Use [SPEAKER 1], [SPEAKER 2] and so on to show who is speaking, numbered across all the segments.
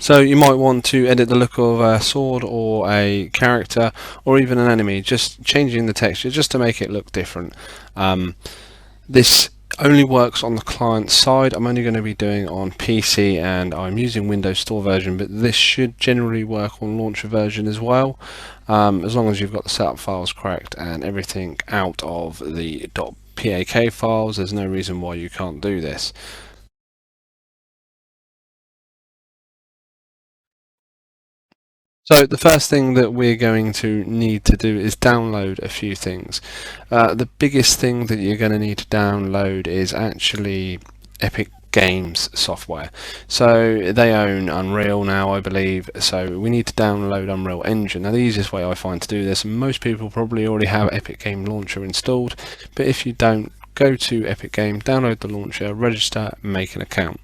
[SPEAKER 1] So you might want to edit the look of a sword or a character or even an enemy, just changing the texture just to make it look different. This only works on the client side. I'm only going to be doing on PC and I'm using Windows Store version, but this should generally work on launcher version as well, as long as you've got the setup files correct and everything out of the .pak files. There's no reason why you can't do this. So the first thing that we're going to need to do is download a few things. The biggest thing that you're going to need to download is actually Epic Games software. So they own Unreal now, I believe, so we need to download Unreal Engine. Now the easiest way I find to do this, and most people probably already have Epic Game Launcher installed, but if you don't, go to Epic Game, download the launcher, register, make an account.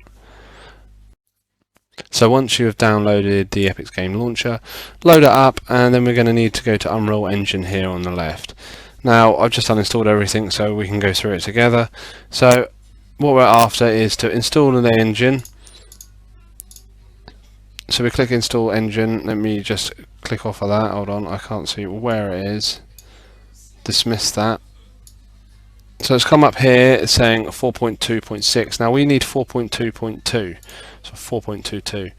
[SPEAKER 1] So once you have downloaded the Epic Game Launcher, load it up, and then we're going to need to go to Unreal Engine here on the left. Now I've just uninstalled everything so we can go through it together. So what we're after is to install an engine. So we click install engine. Let me just click off of that. Hold on, I can't see where it is. Dismiss that. So it's come up here saying 4.2.6. Now we need 4.2.2, so 4.22.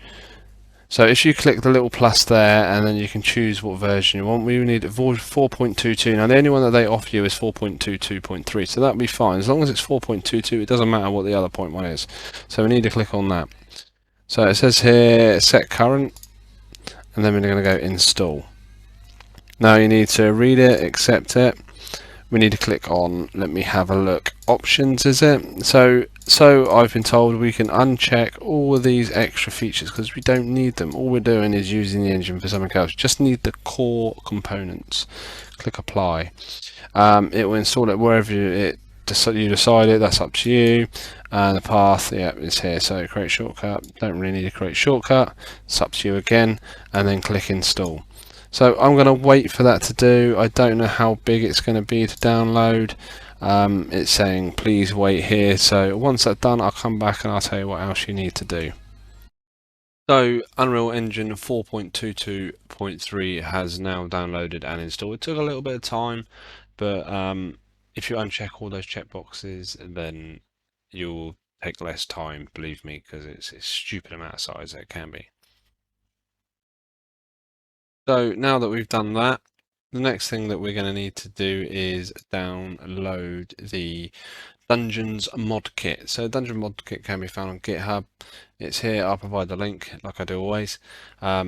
[SPEAKER 1] So if you click the little plus there, and then you can choose what version you want. We need 4.22. Now the only one that they offer you is 4.22.3, so that'll be fine. As long as it's 4.22, it doesn't matter what the other point one is. So we need to click on that. So it says here set current, and then we're going to go install. Now you need to read it, accept it. We need to click on, let me have a look, options is it? So I've been told we can uncheck all of these extra features because we don't need them. All we're doing is using the engine for something else. Just need the core components. Click apply. It will install it wherever you decide it, that's up to you. And the path, yeah, is here. So create shortcut, don't really need to create shortcut, it's up to you again, and then click install. So I'm going to wait for that to do. I don't know how big it's going to be to download. It's saying please wait here. So once that's done, I'll come back and I'll tell you what else you need to do. So Unreal Engine 4.22.3 has now downloaded and installed. It took a little bit of time, but if you uncheck all those checkboxes, then you'll take less time, believe me, because it's a stupid amount of size that it can be. So now that we've done that, the next thing that we're going to need to do is download the Dungeons mod kit. So Dungeon mod kit can be found on GitHub. It's here. I'll provide the link like I do always. What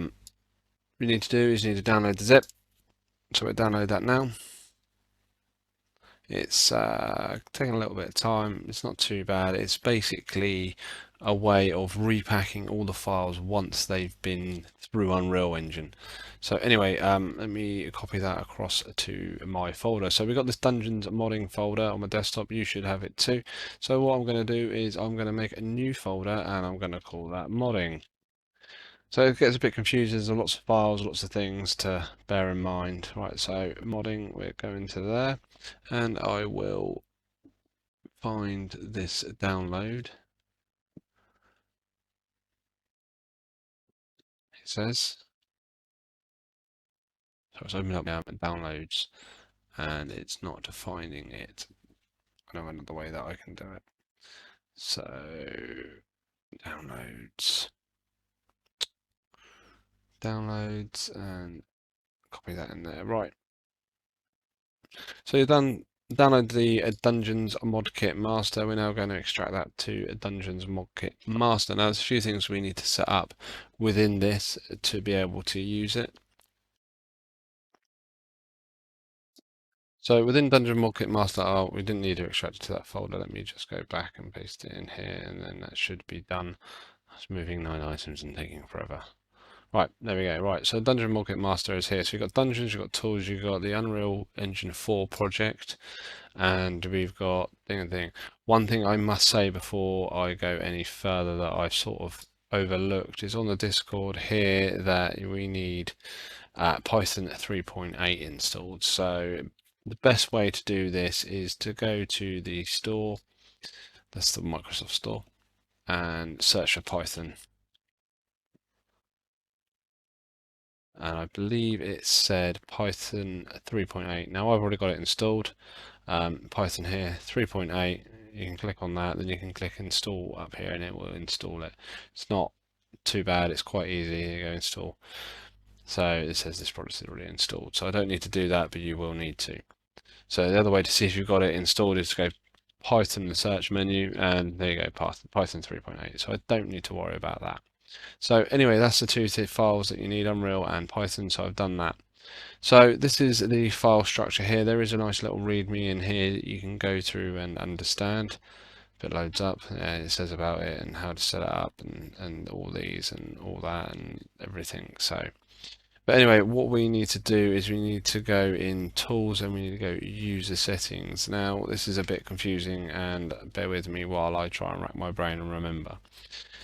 [SPEAKER 1] you need to do is you need to download the zip. So we'll download that now. It's taking a little bit of time. It's not too bad. It's basically a way of repacking all the files once they've been through Unreal Engine. So anyway, let me copy that across to my folder. So we've got this Dungeons modding folder on my desktop. You should have it too. So what I'm going to do is I'm going to make a new folder and I'm going to call that modding. So it gets a bit confusing. There's lots of files, lots of things to bear in mind. Right, so modding, we're going to there, and I will find this download. It says, so it's opening up downloads, and it's not finding it. I know another way that I can do it. So downloads, and copy that in there. Right. So you're done. Download the Dungeons mod kit master. We're now going to extract that to Dungeons mod kit master. Now there's a few things we need to set up within this to be able to use it. So within Dungeon mod kit master, we didn't need to extract it to that folder. Let me just go back and paste it in here, and then that should be done. It's moving 9 items and taking forever. Right, there we go. Right, so Dungeon mod kit master is here. So you've got dungeons, you've got tools, you've got the Unreal Engine 4 project, and we've got thing. One thing I must say before I go any further that I've sort of overlooked is on the Discord here that we need Python 3.8 installed. So the best way to do this is to go to the store, that's the Microsoft Store, and search for Python. and I believe it said Python 3.8. Now I've already got it installed. Python here 3.8. You can click on that, then you can click install up here, and it will install it. It's not too bad. It's quite easy. Here you go, install. So it says this product is already installed. So I don't need to do that, but you will need to. So the other way to see if you've got it installed is to go Python the search menu, and there you go, Python 3.8. So I don't need to worry about that. So anyway, that's the two files that you need, Unreal and Python. So I've done that. So this is the file structure here. There is a nice little README in here that you can go through and understand. If it loads up, it says about it and how to set it up and all these and all that and everything. So, but anyway, what we need to do is we need to go in Tools and we need to go User Settings. Now, this is a bit confusing, and bear with me while I try and rack my brain and remember.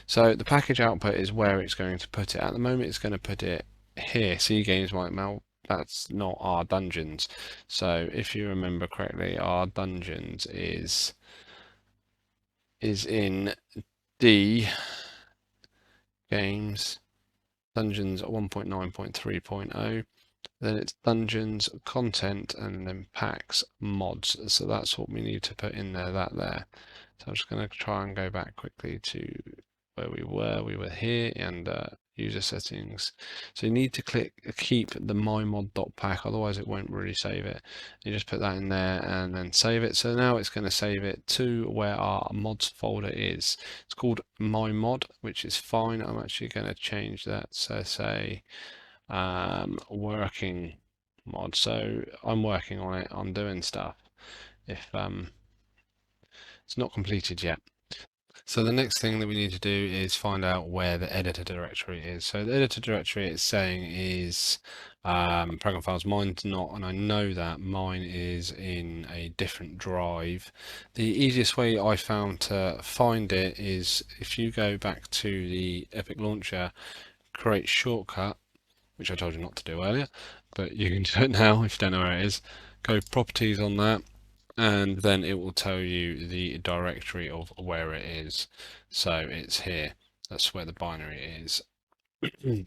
[SPEAKER 1] So the package output is where it's going to put it. At the moment, it's going to put it here. C Games might melt. That's not our dungeons. So if you remember correctly, our dungeons is in D Games Dungeons 1.9.3.0. Then it's Dungeons Content and then Packs Mods. So that's what we need to put in there. So I'm just going to try and go back quickly to where we were. We were here and user settings. So you need to keep the mymod.pack, otherwise it won't really save it. You just put that in there and then save it. So now it's going to save it to where our mods folder is. It's called mymod, which is fine. I'm actually going to change that. So say working mod. So I'm working on it. I'm doing stuff. If it's not completed yet. So the next thing that we need to do is find out where the editor directory is. So the editor directory it's saying is program files. Mine's not, and I know that mine is in a different drive. The easiest way I found to find it is if you go back to the Epic Launcher, create shortcut, which I told you not to do earlier, but you can do it now if you don't know where it is. Go properties on that, and then it will tell you the directory of where it is. So it's here. That's where the binary is.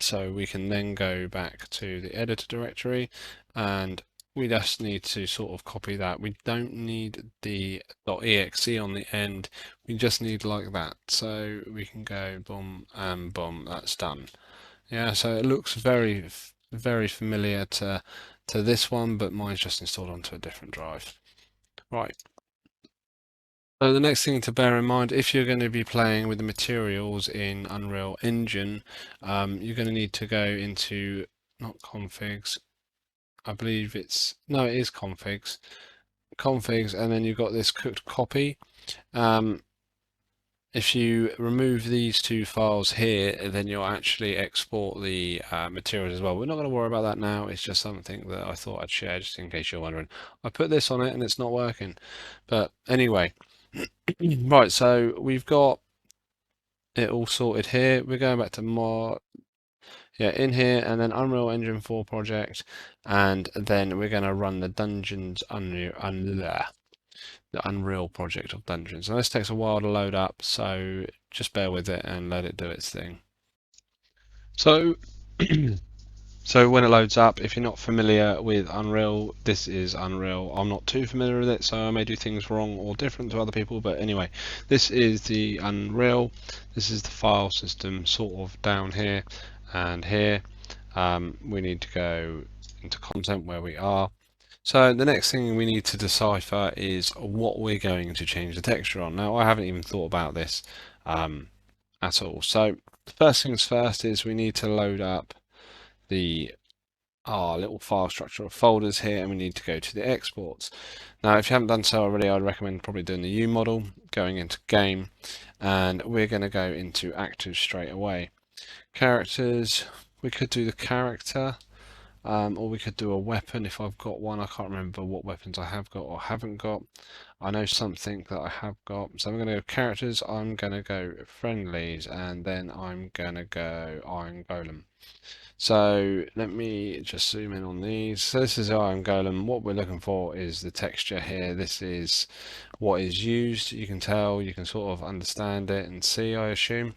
[SPEAKER 1] So we can then go back to the editor directory, and we just need to sort of copy that. We don't need the .exe on the end. We just need like that. So we can go boom and boom. That's done. Yeah, so it looks very familiar to this one, but mine's just installed onto a different drive. Right. So the next thing to bear in mind, if you're going to be playing with the materials in Unreal Engine, you're going to need to go into, not configs, I believe it's, no, it is configs, and then you've got this cooked copy. If you remove these two files here, then you'll actually export the materials as well. We're not going to worry about that now. It's just something that I thought I'd share just in case you're wondering. I put this on it and it's not working. But anyway, right, so we've got it all sorted here. We're going back to more, yeah, in here, and then Unreal Engine 4 project, and then we're going to run the Dungeons the Unreal project of Dungeons. Now this takes a while to load up, so just bear with it and let it do its thing. So, so when it loads up, if you're not familiar with Unreal, this is Unreal. I'm not too familiar with it, so I may do things wrong or different to other people, but anyway, this is the Unreal. This is the file system sort of down here and here. We need to go into content where we are. So the next thing we need to decipher is what we're going to change the texture on. Now I haven't even thought about this at all. So first things first is we need to load up our little file structure of folders here, and we need to go to the exports. Now if you haven't done so already, I'd recommend probably doing the U model, going into game, and we're going to go into actors straight away. Characters, we could do the character. Or we could do a weapon if I've got one. I can't remember what weapons I have got or haven't got. I know something that I have got. So I'm going to go characters, I'm going to go friendlies, and then I'm going to go Iron Golem. So let me just zoom in on these. So this is Iron Golem. What we're looking for is the texture here. This is what is used. You can tell, you can sort of understand it and see, I assume.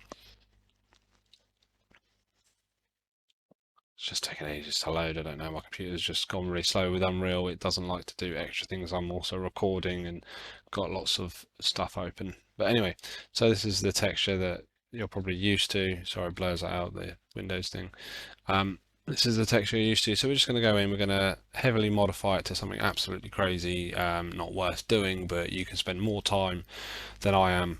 [SPEAKER 1] It's just taking ages to load. I don't know. My computer's just gone really slow with Unreal. It doesn't like to do extra things. I'm also recording and got lots of stuff open. But anyway, so this is the texture that you're probably used to. Sorry, it blurs out the Windows thing. This is the texture you're used to. So we're just going to go in. We're going to heavily modify it to something absolutely crazy, not worth doing, but you can spend more time than I am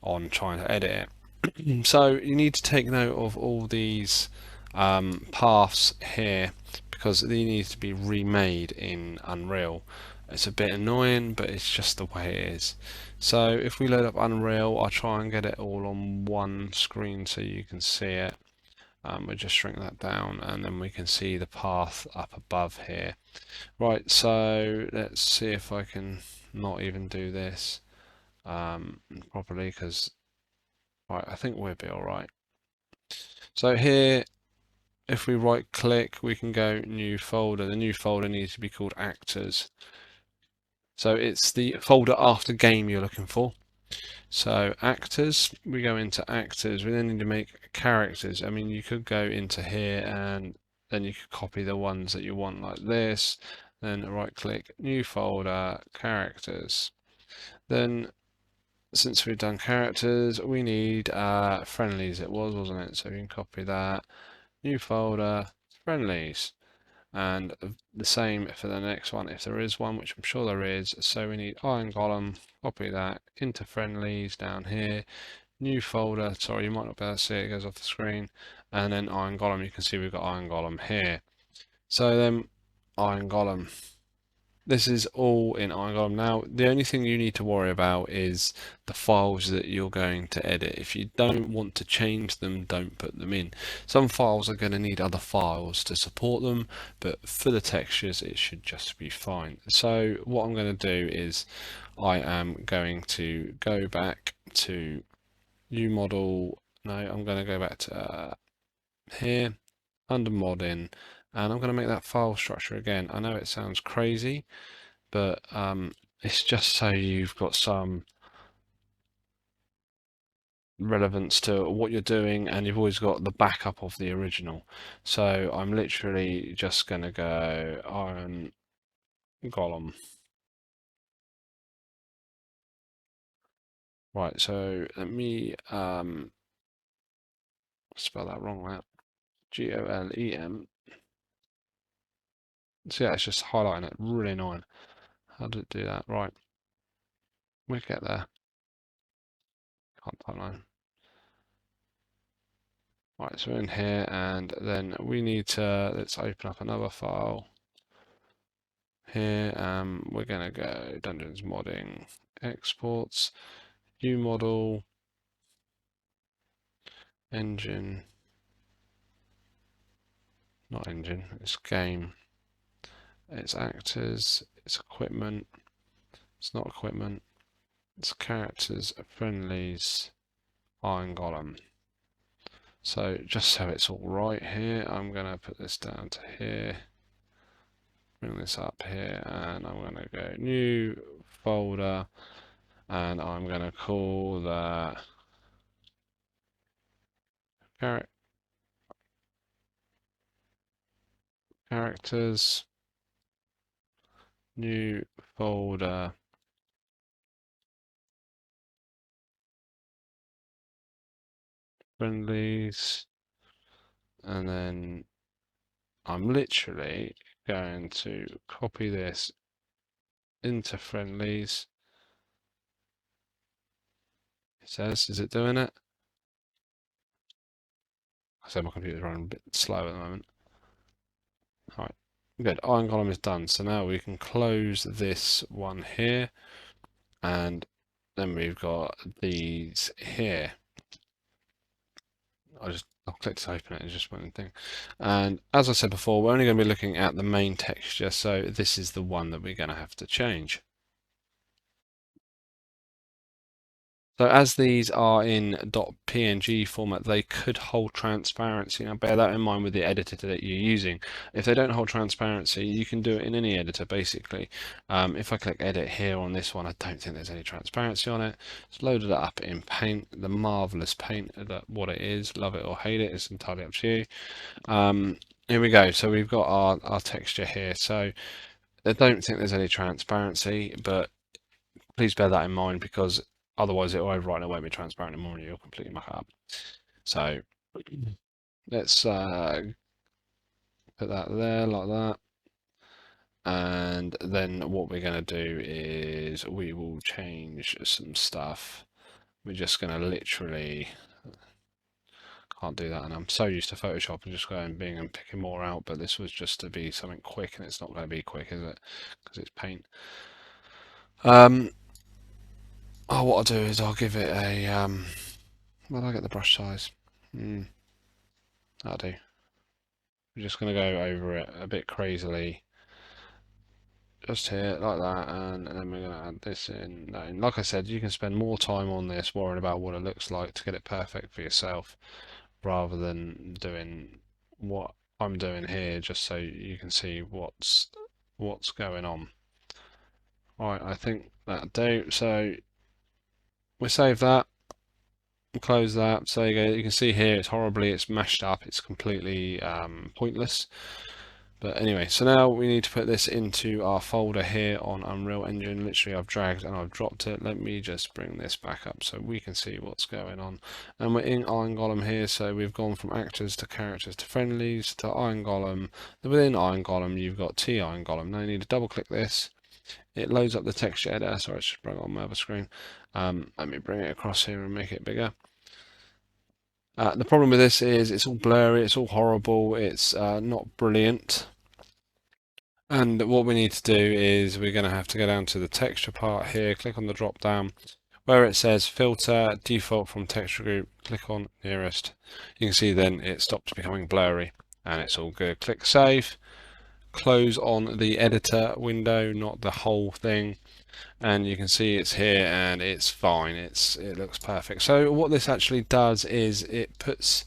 [SPEAKER 1] on trying to edit it. So you need to take note of all these paths here because they need to be remade in Unreal. It's a bit annoying, but it's just the way it is. So if we load up Unreal, I'll try and get it all on one screen so you can see it. We'll just shrink that down and then we can see the path up above here. Right, so let's see if I can not even do this properly because right, I think we'll be alright. So here, if we right click, we can go new folder. The new folder needs to be called actors. So it's the folder after game you're looking for. So actors, we go into actors. We then need to make characters. I mean, you could go into here and then you could copy the ones that you want like this. Then right click, new folder, characters. Then since we've done characters, we need friendlies. It was, wasn't it? So we can copy that. New folder, friendlies. And the same for the next one if there is one, which I'm sure there is. So we need Iron Golem, copy that into friendlies down here, new folder. Sorry, you might not be able to see it, it goes off the screen. And then Iron Golem, you can see we've got Iron Golem here. So then Iron Golem. This is all in Iron Golem. Now, the only thing you need to worry about is the files that you're going to edit. If you don't want to change them, don't put them in. Some files are going to need other files to support them, but for the textures, it should just be fine. So what I'm going to do is I am going to go back to new model. No, I'm going to go back to here, under modding, and I'm going to make that file structure again. I know it sounds crazy, but it's just so you've got some relevance to what you're doing and you've always got the backup of the original. So I'm literally just going to go Iron Golem. Right, so let me spell that wrong out. Golem. So yeah, it's just highlighting it, really annoying. How did it do that? Right, we'll get there. Can't type line. Right, so we're in here and then we need to, let's open up another file. Here, we're going to go Dungeons Modding, Exports, New Model, Engine, not Engine, it's Game, it's Actors, it's Equipment, it's not Equipment, it's Characters, Friendlies, Iron Golem. So just so it's all right here, I'm going to put this down to here, bring this up here, and I'm going to go New Folder, and I'm going to call that characters, new folder, friendlies, and then I'm literally going to copy this into friendlies. It says, is it doing it? I said my computer's running a bit slow at the moment. Alright, good. Iron Golem is done. So now we can close this one here, and then we've got these here. I'll click to open it and just one thing. And as I said before, we're only going to be looking at the main texture, so this is the one that we're going to have to change. So as these are in .png format, they could hold transparency. Now bear that in mind with the editor that you're using. If they don't hold transparency, you can do it in any editor basically. If I click edit here on this one, I don't think there's any transparency on it. It's loaded it up in Paint, the marvelous Paint, what it is, love it or hate it, it's entirely up to you. here we go. So we've got our texture here. So I don't think there's any transparency, but please bear that in mind because otherwise it'll overwrite and it won't be transparent anymore and you'll completely muck it up. So let's put that there like that. And then what we're going to do is we will change some stuff. We're just going to literally, can't do that, and I'm so used to Photoshop and just going Bing and picking more out, but this was just to be something quick, and it's not going to be quick, is it? Because it's paint. Oh, what I'll do is I'll give it a, where do I get the brush size? That'll do. We're just going to go over it a bit crazily. Just here, like that, and then we're going to add this in. And like I said, you can spend more time on this worrying about what it looks like to get it perfect for yourself, rather than doing what I'm doing here, just so you can see what's going on. Alright, I think that'll do. So we save that, close that. So you can see here it's mashed up, it's completely pointless. But anyway, so now we need to put this into our folder here on Unreal Engine. Literally, I've dragged and I've dropped it. Let me just bring this back up so we can see what's going on. And we're in Iron Golem here, so we've gone from actors to characters to friendlies to Iron Golem. Then within Iron Golem, you've got T Iron Golem. Now you need to double click this. It loads up the texture editor. Sorry, I just bring it on my other screen. Let me bring it across here and make it bigger. The problem with this is it's all blurry, it's all horrible, it's not brilliant. And what we need to do is we're going to have to go down to the texture part here, click on the drop down where it says filter default from texture group, click on nearest. You can see then it stops becoming blurry and it's all good. Click save, close on the editor window, not the whole thing. And you can see it's here and it's fine, it looks perfect. So what this actually does is it puts,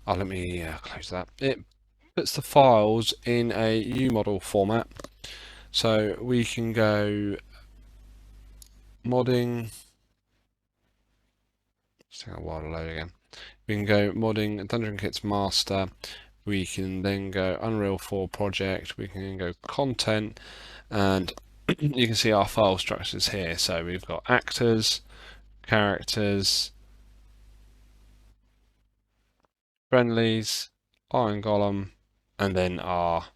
[SPEAKER 1] let me close that, it puts the files in a UModel format, so we can go modding, it's taking a while to load again, we can go modding Dungeon Kits master, we can then go Unreal 4 project, we can go content, and you can see our file structures here. So we've got actors, characters, friendlies, Iron Golem, and then our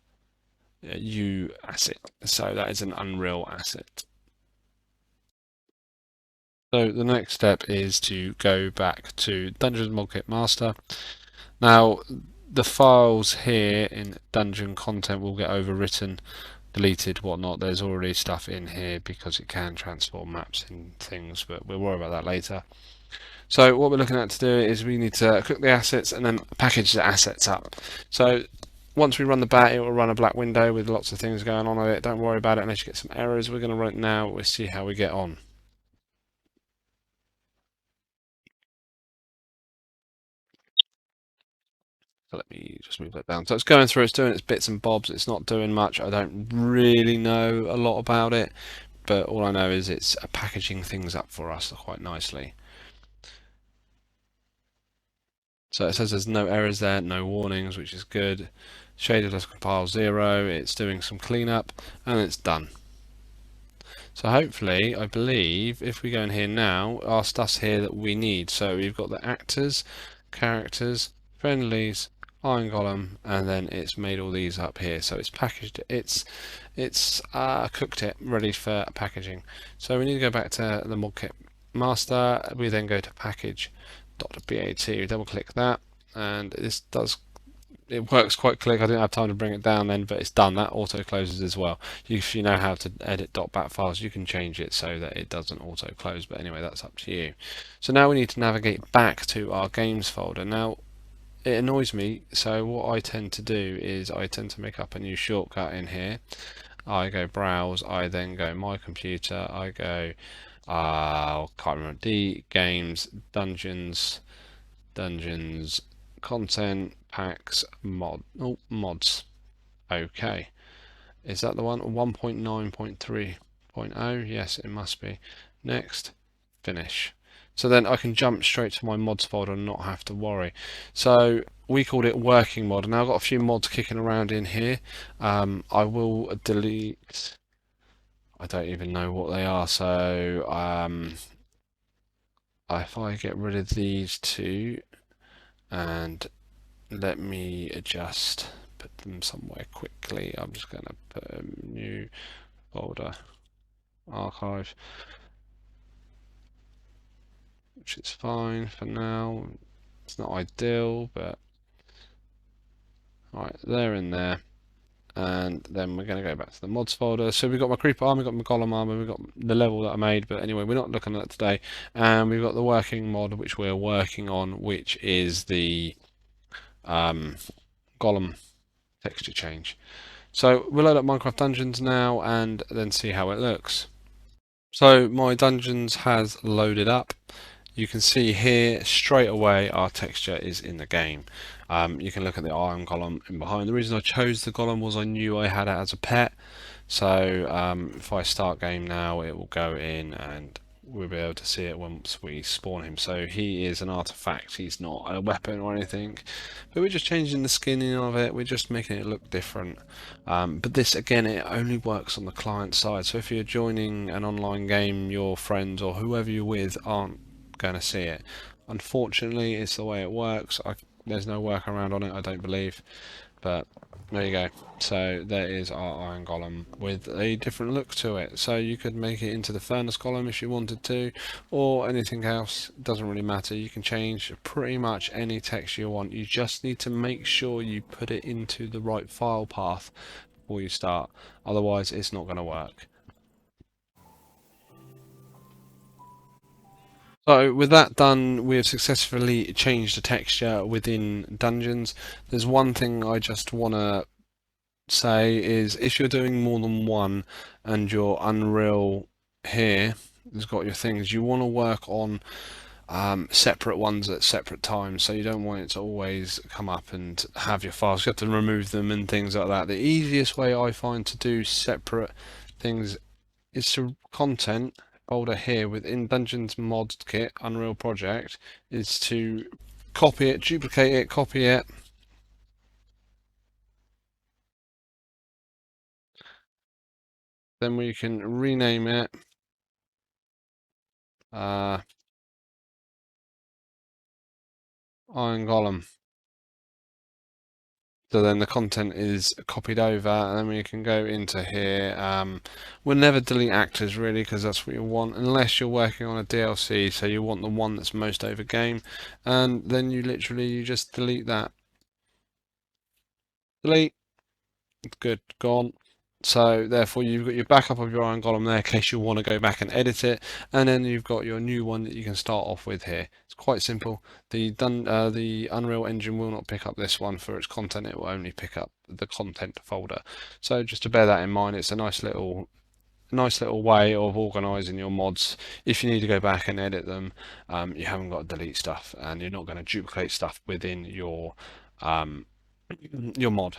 [SPEAKER 1] U asset. So that is an Unreal asset. So the next step is to go back to Dungeons Modkit Master. Now the files here in Dungeon content will get overwritten, deleted, whatnot. There's already stuff in here because it can transform maps and things, but we'll worry about that later. So what we're looking at to do is we need to cook the assets and then package the assets up. So once we run the bat, it will run a black window with lots of things going on with it. Don't worry about it unless you get some errors. We're going to run it now. We'll see how we get on. So let me just move that down. So it's going through, it's doing its bits and bobs. It's not doing much. I don't really know a lot about it, but all I know is it's packaging things up for us quite nicely. So it says there's no errors there, no warnings, which is good. Shader does compile 0, it's doing some cleanup, and it's done. So hopefully, I believe, if we go in here now, our stuff's here that we need. So we've got the actors, characters, friendlies, Iron Golem, and then it's made all these up here. So it's packaged, it's cooked it, ready for packaging. So we need to go back to the Modkit master. We then go to package.bat, double click that, and this does, it works quite quick. I didn't have time to bring it down then, but it's done. That auto closes as well. If you know how to edit .bat files, you can change it so that it doesn't auto close, but anyway, that's up to you. So now we need to navigate back to our games folder. Now it annoys me, so what I tend to do is I tend to make up a new shortcut in here. I go browse, I then go my computer, I go can't remember, D games, dungeons, content, packs, mods. Okay, is that the one? 1.9.3.0? Yes, it must be. Next, finish. So then I can jump straight to my mods folder and not have to worry. So we called it working mod. Now I've got a few mods kicking around in here. I will delete. I don't even know what they are. So if I get rid of these two and let me just put them somewhere quickly. I'm just going to put a new folder, archive, which is fine for now. It's not ideal, but right, they're in there. And then we're going to go back to the mods folder. So we've got my creeper armor, we've got my golem armor, we've got the level that I made, but anyway, we're not looking at that today. And we've got the working mod, which we're working on, which is the golem texture change. So we'll load up Minecraft Dungeons now and then see how it looks. So my Dungeons has loaded up. You can see here straight away our texture is in the game. You can look at the iron golem in behind. The reason I chose the golem was I knew I had it as a pet. So if I start game now, it will go in and we'll be able to see it once we spawn him. So he is an artifact, he's not a weapon or anything, but we're just changing the skinning of it, we're just making it look different. But this again, it only works on the client side, so if you're joining an online game, your friends or whoever you're with aren't going to see it. Unfortunately, it's the way it works. There's no workaround on it, I don't believe, but there you go. So there is our iron golem with a different look to it. So you could make it into the furnace golem if you wanted to, or anything else. It doesn't really matter. You can change pretty much any text you want. You just need to make sure you put it into the right file path before you start. Otherwise, it's not going to work. So with that done, we have successfully changed the texture within Dungeons. There's one thing I just want to say is if you're doing more than one and your Unreal here has got your things, you want to work on separate ones at separate times, so you don't want it to always come up and have your files. You have to remove them and things like that. The easiest way I find to do separate things is to content folder here within Dungeons Mod Kit Unreal Project is to copy it, duplicate it, copy it, then we can rename it Iron Golem. So then the content is copied over, and then we can go into here. We'll never delete actors really, because that's what you want, unless you're working on a DLC. So you want the one that's most over game, and then you just delete that. Delete. Good, gone. So therefore you've got your backup of your iron golem there in case you want to go back and edit it, and then you've got your new one that you can start off with here. It's quite simple. The Unreal Engine will not pick up this one for its content, it will only pick up the content folder. So just to bear that in mind, it's a nice little way of organizing your mods. If you need to go back and edit them, you haven't got to delete stuff, and you're not going to duplicate stuff within your mod.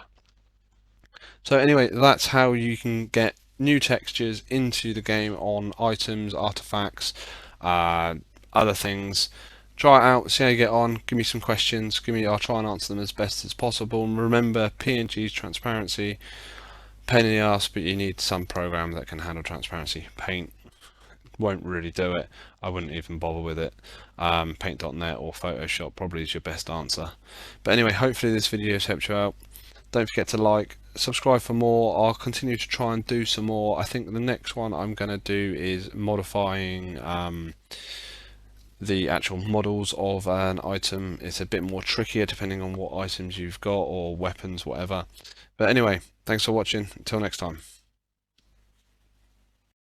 [SPEAKER 1] So anyway, that's how you can get new textures into the game on items, artifacts, other things. Try it out, see how you get on, give me some questions, I'll try and answer them as best as possible. And remember, PNG's transparency, pain in the ass, but you need some program that can handle transparency. Paint won't really do it. I wouldn't even bother with it. Paint.net or Photoshop probably is your best answer. But anyway, hopefully this video has helped you out. Don't forget to like, subscribe for more. I'll continue to try and do some more. I think the next one I'm going to do is modifying the actual models of an item. It's a bit more trickier depending on what items you've got or weapons, whatever. But anyway, thanks for watching. Until next time.